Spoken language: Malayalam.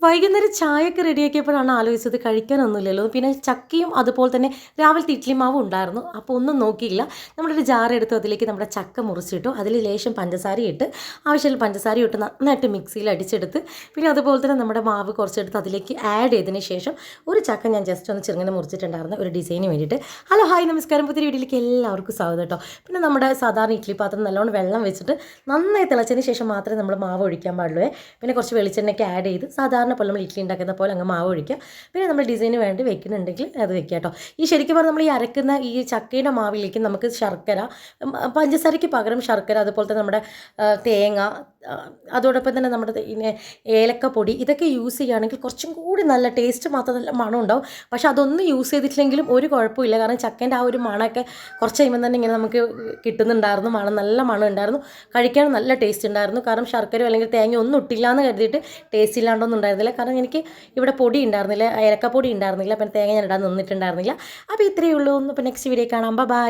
വൈകുന്നേരം ചായയൊക്കെ റെഡിയാക്കിയപ്പോഴാണ് ആലോചിച്ചത് കഴിക്കാനൊന്നുമില്ലല്ലോ. പിന്നെ ചക്കയും അതുപോലെ തന്നെ രാവിലത്തെ ഇഡ്ഡലി മാവും ഉണ്ടായിരുന്നു. അപ്പോൾ ഒന്നും നോക്കിയില്ല. നമ്മളൊരു ജാറെടുത്തു അതിലേക്ക് നമ്മുടെ ചക്ക മുറിച്ചിട്ടു. അതിൽ ലേശം പഞ്ചസാര ഇട്ട് ആവശ്യമുള്ള പഞ്ചസാര ഇട്ട് നന്നായിട്ട് മിക്സിയിൽ അടിച്ചെടുത്ത് പിന്നെ അതുപോലെ തന്നെ നമ്മുടെ മാവ് കുറച്ചെടുത്ത് അതിലേക്ക് ആഡ് ചെയ്തതിന് ശേഷം ഒരു ചക്ക ഞാൻ ജസ്റ്റ് ഒന്ന് ചെറുങ്ങനെ മുറിച്ചിട്ടുണ്ടായിരുന്നു ഒരു ഡിസൈന് വേണ്ടിയിട്ട്. ഹലോ ഹായ് നമസ്കാരം, പുതിയ വീട്ടിലേക്ക് എല്ലാവർക്കും സ്വാഗതം കേട്ടോ. പിന്നെ നമ്മുടെ സാധാരണ ഇഡ്ഡലി പാത്രം നല്ലോണം വെള്ളം വെച്ചിട്ട് നന്നായി തിളച്ചതിന് ശേഷം മാത്രമേ നമ്മൾ മാവ് ഒഴിക്കാൻ പാടുള്ളൂ. പിന്നെ കുറച്ച് വെളിച്ചെണ്ണയ്ക്ക് ആഡ് ചെയ്ത് സാധാരണ പോലെ നമ്മൾ ഇഡ്ഡലി ഉണ്ടാക്കുന്ന പോലെ അങ്ങ് മാവ് ഒഴിക്കുക. പിന്നെ നമ്മൾ ഡിസൈന് വേണ്ടി വെക്കുന്നുണ്ടെങ്കിൽ അത് വെക്കുക കേട്ടോ. ഈ ശരിക്കും പറഞ്ഞാൽ നമ്മൾ ഈ അരക്കുന്ന ഈ ചക്കയുടെ മാവിലേക്ക് നമുക്ക് ശർക്കര, പഞ്ചസാരയ്ക്ക് പകരം ശർക്കര, അതുപോലെ തന്നെ നമ്മുടെ തേങ്ങ, അതോടൊപ്പം തന്നെ നമ്മുടെ ഏലക്കപ്പൊടി ഇതൊക്കെ യൂസ് ചെയ്യുകയാണെങ്കിൽ കുറച്ചും കൂടി നല്ല ടേസ്റ്റ് മാത്രം നല്ല മണം ഉണ്ടാവും. പക്ഷെ അതൊന്നും യൂസ് ചെയ്തിട്ടില്ലെങ്കിലും ഒരു കുഴപ്പമില്ല. കാരണം ചക്കേൻ്റെ ആ ഒരു മണമൊക്കെ കുറച്ച് കഴിയുമ്പോൾ തന്നെ ഇങ്ങനെ നമുക്ക് കിട്ടുന്നുണ്ടായിരുന്നു. നല്ല മണം ഉണ്ടായിരുന്നു. കഴിക്കാൻ നല്ല ടേസ്റ്റ് ഉണ്ടായിരുന്നു. കാരണം ശർക്കര അല്ലെങ്കിൽ തേങ്ങ ഒന്നും ഇട്ടില്ല എന്ന് കരുതിയിട്ട് ടേസ്റ്റ് ഇല്ലാണ്ടൊന്നും ഉണ്ടായിരുന്നില്ല. കാരണം എനിക്ക് ഇവിടെ പൊടി ഉണ്ടായിരുന്നില്ല, ഏലക്കപ്പൊടി ഉണ്ടായിരുന്നില്ല, പിന്നെ തേങ്ങ ഞാൻ ഇടാൻ നിന്നിട്ടുണ്ടായിരുന്നില്ല. അപ്പോൾ ഇത്രയേ ഉള്ളൂ. ഇപ്പോൾ നെക്സ്റ്റ് വീഡിയോ കാണാം. ബൈ.